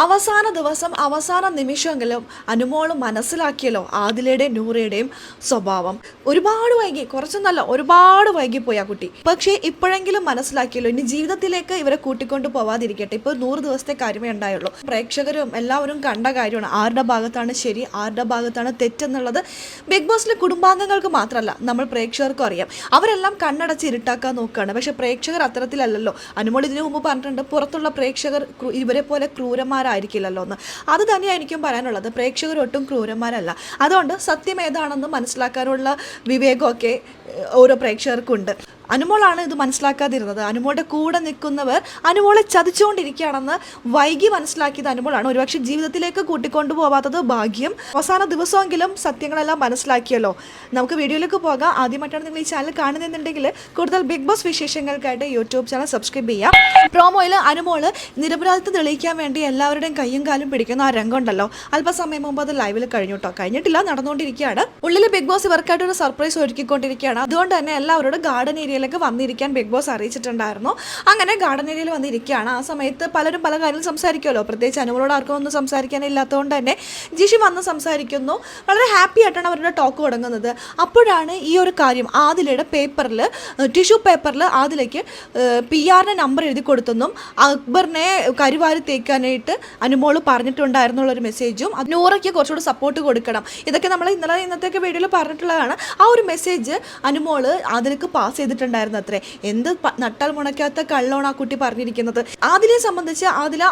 അവസാന ദിവസം അവസാന നിമിഷമെങ്കിലും അനുമോൾ മനസ്സിലാക്കിയല്ലോ ആദിലയുടെയും നൂറയുടെയും സ്വഭാവം. ഒരുപാട് വൈകി, കുറച്ചൊന്നല്ല ഒരുപാട് വൈകിപ്പോയി ആ കുട്ടി. പക്ഷേ ഇപ്പോഴെങ്കിലും മനസ്സിലാക്കിയല്ലോ ഇനി ജീവിതത്തിലേക്ക് ഇവരെ കൂട്ടിക്കൊണ്ട് പോവാതിരിക്കട്ടെ. ഇപ്പോൾ 100 ദിവസത്തെ കാര്യമേ ഉണ്ടായുള്ളൂ. പ്രേക്ഷകരും എല്ലാവരും കണ്ട കാര്യമാണ് ആരുടെ ഭാഗത്താണ് ശരി, ആരുടെ ഭാഗത്താണ് തെറ്റെന്നുള്ളത്. ബിഗ് ബോസിലെ കുടുംബാംഗങ്ങൾക്ക് മാത്രമല്ല, നമ്മൾ പ്രേക്ഷകർക്കും അറിയാം. അവരെല്ലാം കണ്ണടച്ച് ഇരുട്ടാക്കാൻ നോക്കുകയാണ്. പക്ഷെ പ്രേക്ഷകർ അത്തരത്തിലല്ലല്ലോ. അനുമോൾ ഇതിനു മുമ്പ് പറഞ്ഞിട്ടുണ്ട്, പുറത്തുള്ള പ്രേക്ഷകർ ഇവരെ പോലെ ക്രൂരന്മാരായിരിക്കില്ലല്ലോ എന്ന്. അത് തന്നെയാണ് എനിക്കും പറയാനുള്ളത്. പ്രേക്ഷകർ ഒട്ടും ക്രൂരന്മാരല്ല. അതുകൊണ്ട് സത്യം ഏതാണെന്ന് മനസ്സിലാക്കാനുള്ള വിവേകമൊക്കെ ഓരോ പ്രേക്ഷകർക്കുണ്ട്. അനുമോളാണ് ഇത് മനസ്സിലാക്കാതിരുന്നത്. അനുമോളുടെ കൂടെ നിൽക്കുന്നവർ അനുമോളെ ചതിച്ചുകൊണ്ടിരിക്കുകയാണെന്ന് വൈകി മനസ്സിലാക്കിയത് അനുമോളാണ്. ഒരുപക്ഷെ ജീവിതത്തിലേക്ക് കൂട്ടിക്കൊണ്ടു പോവാത്തത് ഭാഗ്യം. അവസാന ദിവസമെങ്കിലും സത്യങ്ങളെല്ലാം മനസ്സിലാക്കിയല്ലോ. നമുക്ക് വീഡിയോയിലേക്ക് പോകാം. ആദ്യമായിട്ടാണ് നിങ്ങൾ ഈ ചാനൽ കാണുന്നുണ്ടെങ്കിൽ കൂടുതൽ ബിഗ് ബോസ് വിശേഷങ്ങൾക്കായിട്ട് യൂട്യൂബ് ചാനൽ സബ്സ്ക്രൈബ് ചെയ്യാം. പ്രോമോയിൽ അനുമോള് നിരപരാധിത്വം തെളിയിക്കാൻ വേണ്ടി എല്ലാവരുടെയും കയ്യും കാലും പിടിക്കുന്ന ആ രംഗമുണ്ടല്ലോ, അല്പസമയം മുമ്പ് അത് ലൈവിൽ കഴിഞ്ഞിട്ടില്ല, നടന്നുകൊണ്ടിരിക്കുകയാണ്. ഉള്ളിൽ ബിഗ് ബോസ് ഇവർക്കായിട്ട് ഒരു സർപ്രൈസ് ഒരുക്കിക്കൊണ്ടിരിക്കുകയാണ്. അതുകൊണ്ട് തന്നെ എല്ലാവരോടും ഗാർഡൻ ഏരിയയിലേക്ക് വന്നിരിക്കാൻ ബിഗ് ബോസ് അറിയിച്ചിട്ടുണ്ടായിരുന്നു. അങ്ങനെ ഗാർഡൻ ഏരിയയിൽ വന്നിരിക്കുകയാണ്. ആ സമയത്ത് പലരും പല കാര്യങ്ങളും സംസാരിക്കുമല്ലോ. പ്രത്യേകിച്ച് അനുമോളോട് ആർക്കും ഒന്നും സംസാരിക്കാനില്ലാത്തതുകൊണ്ട് തന്നെ ജിഷി വന്ന് സംസാരിക്കുന്നു. വളരെ ഹാപ്പി ആയിട്ടാണ് അവരുടെ ടോക്ക് തുടങ്ങുന്നത്. അപ്പോഴാണ് ഈ ഒരു കാര്യം ആദിലയുടെ പേപ്പറിൽ, ടിഷ്യൂ പേപ്പറിൽ ആദിലയ്ക്ക് PR നമ്പർ എഴുതി കൊടുത്തെന്നും അക്ബറിനെ കരുവാരി തേക്കാനായിട്ട് അനുമോള് പറഞ്ഞിട്ടുണ്ടായിരുന്നുള്ളൊരു മെസ്സേജും നൂറയ്ക്ക് കുറച്ചുകൂടി സപ്പോർട്ട് കൊടുക്കണം, ഇതൊക്കെ നമ്മൾ ഇന്നത്തെ വീഡിയോയിൽ പറഞ്ഞിട്ടുള്ളതാണ്. ആ ഒരു മെസ്സേജ് അനുമോള് ആദിലക്ക് പാസ് ചെയ്തിട്ടുണ്ടായിരുന്നു അത്രേ. എന്ത് നട്ടാൽ മുണക്കാത്ത കള്ളോണ് ആ കുട്ടി പറഞ്ഞിരിക്കുന്നത്. ആദിലെ സംബന്ധിച്ച് ആദില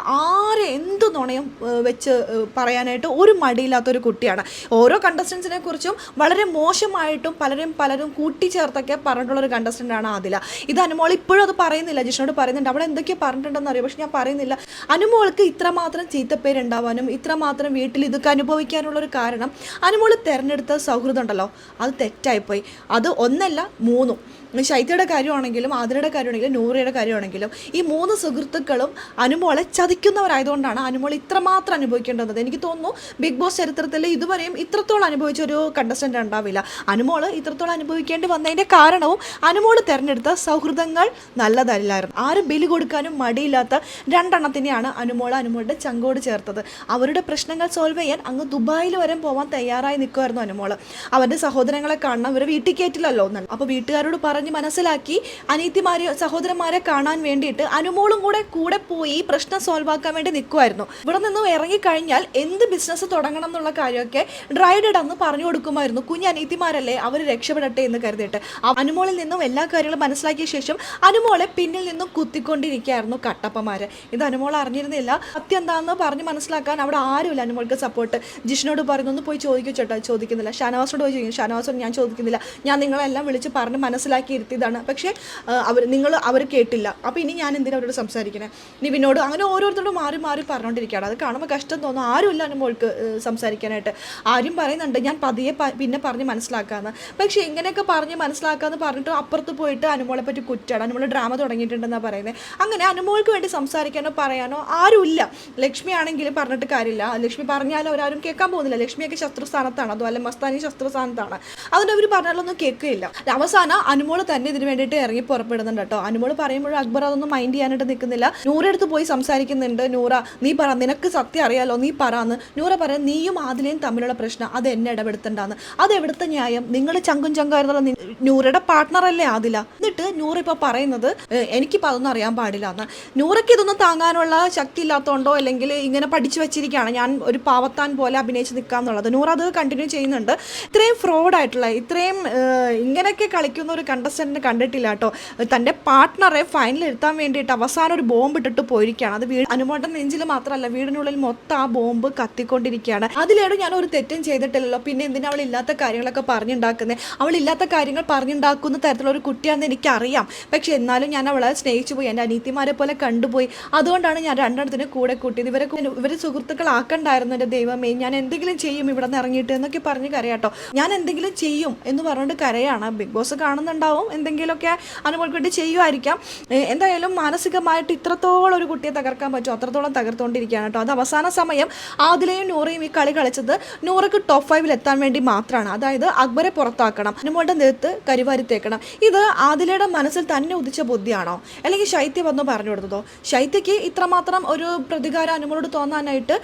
എന്ത് നുണയും വെച്ച് പറയാനായിട്ട് ഒരു മടിയില്ലാത്തൊരു കുട്ടിയാണ്. ഓരോ കണ്ടസ്റ്റൻസിനെ കുറിച്ചും വളരെ മോശമായിട്ടും പലരും കൂട്ടിച്ചേർത്തൊക്കെ പറഞ്ഞിട്ടുള്ളൊരു കണ്ടസ്റ്റൻ്റാണ് ആദില. ഇത് അനുമോൾ ഇപ്പോഴും അത് പറയുന്നില്ല. ജിഷ്ണോട് പറയുന്നുണ്ട്, അവിടെ എന്തൊക്കെയോ പറഞ്ഞിട്ടുണ്ടെന്ന് അറിയാം, പക്ഷെ ഞാൻ പറയുന്നില്ല. അനുമോൾക്ക് ഇത്രമാത്രം ചീത്തപ്പേരുണ്ടാവാനും ഇത്രമാത്രം വീട്ടിൽ ഇതൊക്കെ അനുഭവിക്കാനുള്ളൊരു കാരണം അനുമോൾ തിരഞ്ഞെടുത്ത സൗഹൃദം ഉണ്ടല്ലോ, അത് തെറ്റായിപ്പോയി. അത് ഒന്നല്ല മൂന്നും. ശൈത്യയുടെ കാര്യമാണെങ്കിലും ആതിരയുടെ കാര്യമാണെങ്കിലും നൂറയുടെ കാര്യമാണെങ്കിലും ഈ 3 സുഹൃത്തുക്കളും അനുമോളെ ചതിക്കുന്നവരായതുകൊണ്ടാണ് അനുമോൾ ഇത്രമാത്രം അനുഭവിക്കേണ്ടത്. എനിക്ക് തോന്നുന്നു ബിഗ് ബോസ് ചരിത്രത്തിൽ ഇതുവരെയും ഇത്രത്തോളം അനുഭവിച്ചൊരു കണ്ടസ്റ്റൻ്റ് ഉണ്ടാവില്ല. അനുമോൾ ഇത്രത്തോളം അനുഭവിക്കേണ്ടി വന്നതിൻ്റെ കാരണവും അനുമോൾ തിരഞ്ഞെടുത്ത സൗഹൃദങ്ങൾ നല്ലതല്ലായിരുന്നു. ആരും ബലി കൊടുക്കാനും മടിയില്ലാത്ത 2 എണ്ണത്തിനെയാണ് അനുമോളുടെ ചങ്കോട് ചേർത്തത്. അവരുടെ പ്രശ്നങ്ങൾ സോൾവ് ചെയ്യാൻ അങ്ങ് ദുബായിൽ വരെ പോകാൻ തയ്യാറായി നിൽക്കുമായിരുന്നു അനുമോൾ. അവരുടെ സഹോദരങ്ങളെ കാണണം, ഇവരെ വീട്ടിൽ കയറ്റില്ലല്ലോ. അപ്പോൾ വീട്ടുകാരോട് പറഞ്ഞ് മനസ്സിലാക്കി സഹോദരന്മാരെ കാണാൻ വേണ്ടിയിട്ട് അനുമോളും കൂടെ പോയി പ്രശ്നം സോൾവ് ആക്കാൻ വേണ്ടി നിൽക്കുമായിരുന്നു. ഇവിടെ നിന്നും ഇറങ്ങിക്കഴിഞ്ഞാൽ എന്ത് ബിസിനസ് തുടങ്ങണം എന്നുള്ള കാര്യമൊക്കെ ഡ്രൈഡഡ് അന്ന് പറഞ്ഞു കൊടുക്കുമായിരുന്നു. കുഞ്ഞനീത്തിമാരല്ലേ, അവർ രക്ഷപ്പെടട്ടെ എന്ന് കരുതിയിട്ട്. അനുമോളിൽ നിന്നും എല്ലാ കാര്യങ്ങളും മനസ്സിലാക്കിയ ശേഷം അനുമോളെ പിന്നിൽ നിന്നും കുത്തിക്കൊണ്ടിരിക്കുകയായിരുന്നു കട്ടപ്പന്മാര്. ഇത് അനുമോൾ അറിഞ്ഞിരുന്നില്ല. സത്യം എന്താണെന്ന് പറഞ്ഞ് മനസ്സിലാക്കാൻ അവിടെ ആരുമില്ല അനുമോൾക്ക് സപ്പോർട്ട്. ജിഷ്ണോട് പറയുന്നു, ഒന്ന് പോയി ചോദിക്കും. ചോദിക്കുന്നില്ല. ഷാനവാസോട് പോയി ചോദിക്കും. ഷാനവാസോട് ഞാൻ ചോദിക്കുന്നില്ല, ഞാൻ നിങ്ങളെല്ലാം വിളിച്ച് പറഞ്ഞ് മനസ്സിലാക്കി ഇരുത്തിയതാണ്, പക്ഷേ അവർ കേട്ടില്ല. അപ്പോൾ ഇനി ഞാൻ എന്തിനാ അവരോട് സംസാരിക്കണേ? നിവിനോട് അങ്ങനെ ഓരോരുത്തരോട് മാറി പറഞ്ഞുകൊണ്ടിരിക്കുകയാണ്. അത് കാണുമ്പോൾ കഷ്ടം തോന്നും. ആരുമില്ല അനുമോൾക്ക് സംസാരിക്കാനായിട്ട്. ആരും പറയുന്നുണ്ട് ഞാൻ പതിയെ പിന്നെ പറഞ്ഞ് മനസ്സിലാക്കാമെന്ന്. പക്ഷേ ഇങ്ങനെയൊക്കെ പറഞ്ഞ് മനസ്സിലാക്കാമെന്ന് പറഞ്ഞിട്ട് അപ്പുറത്ത് പോയിട്ട് അനുമോളെ പറ്റി കുറ്റാണ്. അനുമോൾ ഡ്രാമ തുടങ്ങിയിട്ടുണ്ടെന്നാണ് പറയുന്നത്. അങ്ങനെ അനുമോൾക്ക് വേണ്ടി സംസാരിക്കാനോ പറയാനോ ആരുമില്ല. ലക്ഷ്മി ആണെങ്കിലും പറഞ്ഞിട്ട് കാര്യമില്ല. ലക്ഷ്മി പറഞ്ഞാലും അവരാരും കേൾക്കാൻ പോകുന്നില്ല. ലക്ഷ്മിയൊക്കെ ശത്രുസ്ഥാനത്താണ്, അതുപോലെ മസ്താനി ശത്രുസ്ഥാനത്താണ്. അതുകൊണ്ട് അവർ പറഞ്ഞാലൊന്നും കേൾക്കുകയില്ല. അവസാനം അനുമോൾ തന്നെ ഇതിന് വേണ്ടിയിട്ട് ഇറങ്ങി പുറപ്പെടുന്നുണ്ട് കേട്ടോ. അനുമോൾ പറയുമ്പോഴും അക്ബർ അതൊന്നും മൈൻഡ് ചെയ്യാനായിട്ട് നിൽക്കുന്നില്ല. നൂറെടുത്ത് പോയി സംസാരിക്കുന്നുണ്ട്. നൂറ, നീ പറ, നിനക്ക് സത്യം അറിയാലോ, നീ പറയാന്ന്. നൂറ പറയാം, നീയും ആദിലയും തമ്മിലുള്ള പ്രശ്നം അത് എന്നെ ഇടപെടുത്തണ്ടാന്ന്. അത് എവിടുത്തെ ന്യായം? നിങ്ങൾ ചങ്കായിരുന്നല്ലോ, നൂറയുടെ പാർട്ട്ണറല്ലേ ആദില. എന്നിട്ട് നൂറ ഇപ്പോൾ പറയുന്നത് എനിക്കിപ്പോൾ അതൊന്നും അറിയാൻ പാടില്ല എന്ന്. നൂറയ്ക്ക് ഇതൊന്നും താങ്ങാനുള്ള ശക്തി ഇല്ലാത്തതുകൊണ്ടോ അല്ലെങ്കിൽ ഇങ്ങനെ പഠിച്ചു വെച്ചിരിക്കുകയാണ് ഞാൻ ഒരു പാവത്താൻ പോലെ അഭിനയിച്ച് നിൽക്കാന്നുള്ളത്. നൂറ അത് കണ്ടിന്യൂ ചെയ്യുന്നുണ്ട്. ഇത്രയും ഫ്രോഡായിട്ടുള്ള, ഇത്രയും ഇങ്ങനെയൊക്കെ കളിക്കുന്ന ഒരു കണ്ടസ്റ്റന്റിനെ കണ്ടിട്ടില്ല കേട്ടോ. തൻ്റെ പാർട്ട്ണറെ ഫൈനൽ എത്താൻ വേണ്ടിയിട്ട് അവസാനം ഒരു ബോംബ് ഇട്ടിട്ട് പോയിരിക്കുകയാണ്. അത് അനുമോളുടെ നെഞ്ചിൽ മാത്രമല്ല, വീടിനുള്ളിൽ മൊത്തം ആ ബോംബ് കത്തിക്കൊണ്ടിരിക്കുകയാണ്. അതിലേട് ഞാൻ ഒരു തെറ്റും ചെയ്തിട്ടില്ലല്ലോ, പിന്നെ എന്തിനാ അവൾ ഇല്ലാത്ത കാര്യങ്ങളൊക്കെ പറഞ്ഞുണ്ടാക്കുന്നത്? അവൾ ഇല്ലാത്ത കാര്യങ്ങൾ പറഞ്ഞുണ്ടാക്കുന്ന തരത്തിലുള്ള ഒരു കുട്ടിയാണെന്ന് എനിക്കറിയാം. പക്ഷെ എന്നാലും ഞാൻ അവളെ സ്നേഹിച്ചു പോയി, എൻ്റെ അനീതിമാരെ പോലെ കണ്ടുപോയി. അതുകൊണ്ടാണ് ഞാൻ 2 എണ്ണത്തിന് കൂടെ കൂട്ടിയത്. ഇവരെ സുഹൃത്തുക്കളാക്കണ്ടായിരുന്നു. എൻ്റെ ദൈവമേ, ഞാൻ എന്തെങ്കിലും ചെയ്യും ഇവിടെ നിന്ന് ഇറങ്ങിയിട്ട് എന്നൊക്കെ പറഞ്ഞ് കരയാട്ടോ. ഞാൻ എന്തെങ്കിലും ചെയ്യും എന്ന് പറഞ്ഞുകൊണ്ട് കരയാണ്. ബിഗ് ബോസ് കാണുന്നുണ്ടാവും. ഉണ്ടാവും, എന്തെങ്കിലുമൊക്കെ അനുമോൾക്ക് വേണ്ടി ചെയ്യുമായിരിക്കാം. എന്തായാലും മാനസികമായിട്ട് ഇത്രത്തോളം ഒരു കുട്ടിയെ തകർക്കാൻ പറ്റും, അത്രത്തോളം തകർത്തുകൊണ്ടിരിക്കുകയാണ് കേട്ടോ. അത് അവസാന സമയം ആദിലയും നൂറയും ഈ കളി കളിച്ചത് നൂറയ്ക്ക് ടോപ്പ് 5 എത്താൻ വേണ്ടി മാത്രമാണ്. അതായത് അക്ബറെ പുറത്താക്കണം, അനുമോളുടെ നേരത്ത് കരിവാരിത്തേക്കണം. ഇത് ആദിലയുടെ മനസ്സിൽ തന്നെ ഉദിച്ച ബുദ്ധിയാണോ, അല്ലെങ്കിൽ ശൈത്യ വന്നു പറഞ്ഞു കൊടുത്തതോ? ശൈത്യയ്ക്ക് ഇത്രമാത്രം ഒരു പ്രതികാരം അനുമോളോട് തോന്നാനായിട്ട്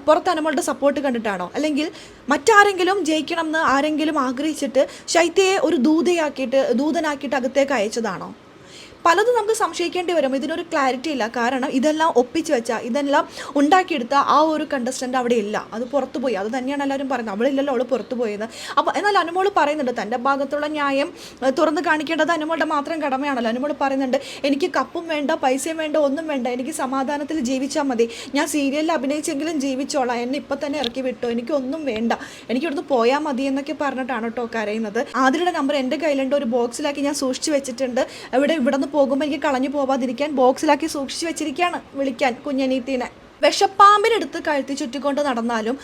പുറത്ത് അനുമോളുടെ സപ്പോർട്ട് കണ്ടിട്ടാണോ, അല്ലെങ്കിൽ മറ്റാരെങ്കിലും ജയിക്കണം എന്ന് ആരെങ്കിലും ആഗ്രഹിച്ചിട്ട് ശൈത്യയെ ഒരു ദൂതനാക്കിയിട്ട് അകത്തേക്ക് അയച്ചതാണോ? പലതും നമുക്ക് സംശയിക്കേണ്ടി വരും. ഇതിനൊരു ക്ലാരിറ്റി ഇല്ല. കാരണം ഇതെല്ലാം ഒപ്പിച്ച് വെച്ച, ഇതെല്ലാം ഉണ്ടാക്കിയെടുത്ത ആ ഒരു കണ്ടസ്റ്റൻ്റ് അവിടെ ഇല്ല, അത് പുറത്തു പോയി. അത് തന്നെയാണ് എല്ലാവരും പറയുന്നത്, അവളില്ലല്ലോ അവൾ പുറത്തു പോയത്. അപ്പോൾ എന്നാൽ അനുമോൾ പറയുന്നുണ്ട് തൻ്റെ ഭാഗത്തുള്ള ന്യായം തുറന്ന് കാണിക്കേണ്ടത് അനുമോളുടെ മാത്രം കടമയാണല്ലോ. അനുമോൾ പറയുന്നുണ്ട് എനിക്ക് കപ്പും വേണ്ട, പൈസയും വേണ്ട, ഒന്നും വേണ്ട, എനിക്ക് സമാധാനത്തിൽ ജീവിച്ചാൽ മതി, ഞാൻ സീരിയലിൽ അഭിനയിച്ചെങ്കിലും ജീവിച്ചോളാം, എന്നെ ഇപ്പം തന്നെ ഇറക്കി വിട്ടോ, എനിക്കൊന്നും വേണ്ട, എനിക്ക് ഇവിടുന്ന് പോയാൽ മതി എന്നൊക്കെ പറഞ്ഞിട്ടാണ് കേട്ടോ കരയുന്നത്. ആദിലയുടെ നമ്പർ എൻ്റെ കയ്യിലുണ്ട്, ഒരു ബോക്സിലാക്കി ഞാൻ സൂക്ഷിച്ച് വെച്ചിട്ടുണ്ട്, ഇവിടെ നിന്ന് പോകുമ്പോൾ എനിക്ക് കളഞ്ഞു പോവാതിരിക്കാൻ ബോക്സിലാക്കി സൂക്ഷിച്ച് വെച്ചിരിക്കുകയാണ്, വിളിക്കാൻ കുഞ്ഞനീത്തിനെ. വിഷപ്പാമ്പിനെടുത്ത് കഴുത്തി ചുറ്റിക്കൊണ്ട് നടന്നാലും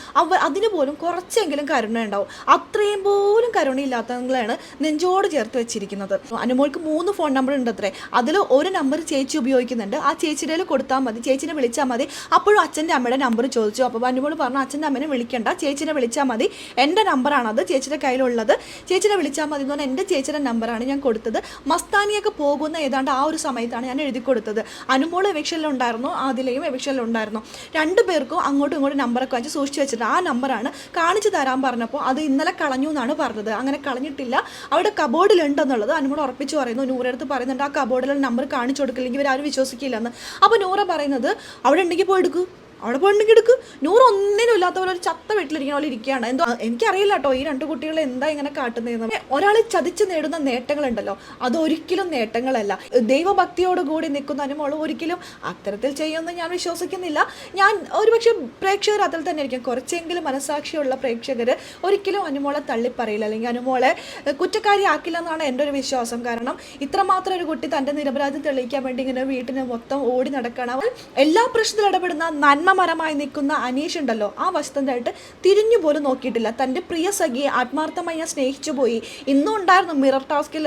അതിന് പോലും കുറച്ചെങ്കിലും കരുണ ഉണ്ടാവും. അത്രയും പോലും കരുണയില്ലാത്തവങ്ങളാണ് നെഞ്ചോട് ചേർത്ത് വെച്ചിരിക്കുന്നത്. അനുമോൾക്ക് 3 ഫോൺ നമ്പർ ഉണ്ട് അത്രേ. അതിൽ ഒരു നമ്പർ ചേച്ചി ഉപയോഗിക്കുന്നുണ്ട്, ആ ചേച്ചിയുടെ കൊടുത്താൽ മതി, ചേച്ചിനെ വിളിച്ചാൽ മതി. അപ്പോഴും അച്ഛൻ്റെ അമ്മയുടെ നമ്പർ ചോദിച്ചു. അപ്പോൾ അനുമോൾ പറഞ്ഞു അച്ഛൻ്റെ അമ്മനെ വിളിക്കണ്ട, ചേച്ചിനെ വിളിച്ചാൽ മതി, എൻ്റെ നമ്പറാണത്, ചേച്ചിയുടെ കയ്യിലുള്ളത്, ചേച്ചിനെ വിളിച്ചാൽ മതി എന്ന് പറഞ്ഞാൽ എൻ്റെ ചേച്ചിയുടെ നമ്പറാണ് ഞാൻ കൊടുത്തത്. മസ്താനിയൊക്കെ പോകുന്ന ഏതാണ്ട് ആ ഒരു സമയത്താണ് ഞാൻ എഴുതി കൊടുത്തത്. അനുമോൾ എവിക്ഷനിലുണ്ടായിരുന്നു, ആദിലയും എവിക്ഷനിലുണ്ടായിരുന്നു. 2 പേർക്കും അങ്ങോട്ടും ഇങ്ങോട്ടും നമ്പറൊക്കെ വെച്ച് സൂക്ഷിച്ച് വെച്ചിട്ട് ആ നമ്പറാണ് കാണിച്ചു തരാൻ പറഞ്ഞപ്പോൾ അത് ഇന്നലെ കളഞ്ഞു എന്നാണ് പറഞ്ഞത്. അങ്ങനെ കളഞ്ഞിട്ടില്ല, അവിടെ കബോർഡിലുണ്ടെന്നുള്ളത് അനുമോൾ ഉറപ്പിച്ച് പറയുന്നു. നൂറടുത്ത് പറയുന്നുണ്ട് ആ കബോർഡിലുള്ള നമ്പർ കാണിച്ചു കൊടുക്കില്ലെങ്കിൽ ഇവരാരും വിശ്വസിക്കില്ലെന്ന്. അപ്പോൾ നൂറ പറയുന്നത് അവിടെ ഉണ്ടെങ്കിൽ പോയി എടുക്കൂ, അവിടെ പോയിട്ടുണ്ടെങ്കിൽ എടുക്ക്. 100 ഒന്നിനും ഇല്ലാത്ത പോലെ ഒരു ചത്ത വീട്ടിലിരിക്കുന്ന പോലെ ഇരിക്കുകയാണ്. എന്തോ എനിക്കറിയില്ല കേട്ടോ ഈ 2 കുട്ടികളെ എന്താ ഇങ്ങനെ കാട്ടുന്നതെന്ന്. ഒരാൾ ചതിച്ച് നേടുന്ന നേട്ടങ്ങളുണ്ടല്ലോ, അതൊരിക്കലും നേട്ടങ്ങളല്ല. ദൈവഭക്തിയോടുകൂടി നിൽക്കുന്ന അനുമോൾ ഒരിക്കലും അത്തരത്തിൽ ചെയ്യുമെന്ന് ഞാൻ വിശ്വസിക്കുന്നില്ല. ഞാൻ ഒരുപക്ഷെ പ്രേക്ഷകർ അതിൽ തന്നെ ആയിരിക്കും, കുറച്ചെങ്കിലും മനസാക്ഷിയുള്ള പ്രേക്ഷകർ ഒരിക്കലും അനുമോളെ തള്ളിപ്പറയില്ല, അല്ലെങ്കിൽ അനുമോളെ കുറ്റക്കാരിയാക്കില്ല എന്നാണ് എൻ്റെ ഒരു വിശ്വാസം. കാരണം ഇത്രമാത്രം ഒരു കുട്ടി തൻ്റെ നിരപരാധി തെളിയിക്കാൻ വേണ്ടി ഇങ്ങനെ വീട്ടിന് മൊത്തം ഓടി നടക്കണം. എല്ലാ പ്രശ്നത്തിലും ഇടപെടുന്ന നന്മമരമായി നിൽക്കുന്ന അനീഷ് ഉണ്ടല്ലോ, ആ വസ്തുതായിട്ട് തിരിഞ്ഞു പോലും നോക്കിയിട്ടില്ല. തൻ്റെ പ്രിയ സഖിയെ ആത്മാർത്ഥമായി ഞാൻ സ്നേഹിച്ചു പോയി. ഇന്നും ഉണ്ടായിരുന്നു മിറർ ടാസ്കിൽ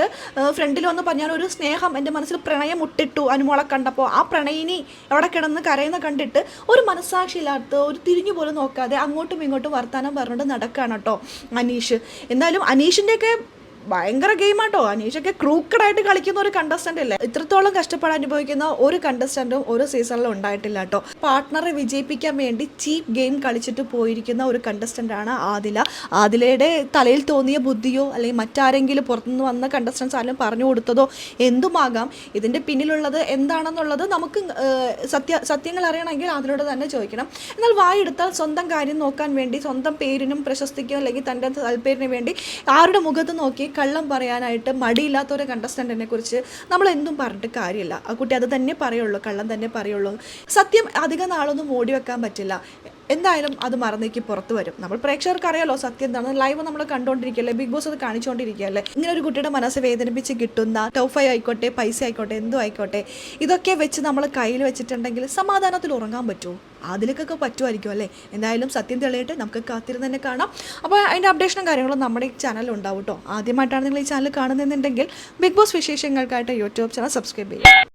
ഫ്രണ്ടിൽ വന്ന് പറഞ്ഞാൽ ഒരു സ്നേഹം എൻ്റെ മനസ്സിൽ പ്രണയം മുട്ടിട്ടു അനുമോളെ കണ്ടപ്പോൾ. ആ പ്രണയിനി അവിടെ കിടന്ന് കരയുന്ന കണ്ടിട്ട് ഒരു മനസ്സാക്ഷിയില്ലാത്ത, ഒരു തിരിഞ്ഞു പോലും നോക്കാതെ അങ്ങോട്ടും ഇങ്ങോട്ടും വർത്താനം പറഞ്ഞിട്ട് നടക്കുകയാണ് കേട്ടോ അനീഷ്. എന്തായാലും അനീഷിൻ്റെയൊക്കെ ഭയങ്കര ഗെയിമാട്ടോ. അനീഷൊക്കെ ക്രൂക്കഡായിട്ട് കളിക്കുന്ന ഒരു കണ്ടസ്റ്റൻ്റ് അല്ലേ. ഇത്രത്തോളം കഷ്ടപ്പാട് അനുഭവിക്കുന്ന ഒരു കണ്ടസ്റ്റൻറ്റും ഒരു സീസണിലും ഉണ്ടായിട്ടില്ല കേട്ടോ. പാർട്ട്ണറെ വിജയിപ്പിക്കാൻ വേണ്ടി ചീപ്പ് ഗെയിം കളിച്ചിട്ട് പോയിരിക്കുന്ന ഒരു കണ്ടസ്റ്റൻ്റാണ് ആദില. ആദിലയുടെ തലയിൽ തോന്നിയ ബുദ്ധിയോ അല്ലെങ്കിൽ മറ്റാരെങ്കിലും പുറത്തുനിന്ന് വന്ന കണ്ടസ്റ്റൻസ് ആരും പറഞ്ഞു കൊടുത്തതോ എന്തുമാകാം. ഇതിൻ്റെ പിന്നിലുള്ളത് എന്താണെന്നുള്ളത് നമുക്ക് സത്യങ്ങൾ അറിയണമെങ്കിൽ ആദിലയോട് തന്നെ ചോദിക്കണം. എന്നാൽ വായെടുത്താൽ സ്വന്തം കാര്യം നോക്കാൻ വേണ്ടി, സ്വന്തം പേരിനും പ്രശസ്തിക്കും അല്ലെങ്കിൽ തൻ്റെ താല്പര്യത്തിന് വേണ്ടി ആരുടെ മുഖത്ത് നോക്കി കള്ളം പറയാനായിട്ട് മടിയില്ലാത്ത ഒരു കണ്ടസ്റ്റൻറ്റിനെ കുറിച്ച് നമ്മൾ എന്തും പറഞ്ഞിട്ട് കാര്യമില്ല. ആ കുട്ടി അത് തന്നെ പറയുള്ളൂ, കള്ളം തന്നെ പറയുള്ളൂ. സത്യം അധികം നാളൊന്നും മൂടി വെക്കാൻ പറ്റില്ല. എന്തായാലും അത് മറന്നേക്ക് പുറത്ത് വരും. നമ്മൾ പ്രേക്ഷകർക്ക് അറിയാലോ സത്യം എന്താണ്. ലൈവ് നമ്മൾ കണ്ടുകൊണ്ടിരിക്കുകയല്ലേ, ബിഗ് ബോസ് അത് കാണിച്ചുകൊണ്ടിരിക്കുകയല്ലേ. ഇങ്ങനെ ഒരു കുട്ടിയുടെ മനസ്സ് വേദനിപ്പിച്ച് കിട്ടുന്ന ടോപ്പ് 5 ആയിക്കോട്ടെ, പൈസ ആയിക്കോട്ടെ, എന്തും ആയിക്കോട്ടെ, ഇതൊക്കെ വെച്ച് നമ്മൾ കയ്യിൽ വെച്ചിട്ടുണ്ടെങ്കിൽ സമാധാനത്തിൽ ഉറങ്ങാൻ പറ്റുമോ? അതിലേക്കൊക്കെ പറ്റുമായിരിക്കും അല്ലേ. എന്തായാലും സത്യം തെളിയിട്ട് നമുക്ക് കാത്തിരുന്ന് തന്നെ കാണാം. അപ്പോൾ അതിൻ്റെ അപ്ഡേഷനും കാര്യങ്ങളും നമ്മുടെ ഈ ചാനലിൽ ഉണ്ടാവും കേട്ടോ. ആദ്യമായിട്ടാണ് നിങ്ങൾ ഈ ചാനൽ കാണുന്നതെന്നുണ്ടെങ്കിൽ ബിഗ് ബോസ് വിശേഷങ്ങൾക്കായിട്ട് യൂട്യൂബ് ചാനൽ സബ്സ്ക്രൈബ് ചെയ്യുക.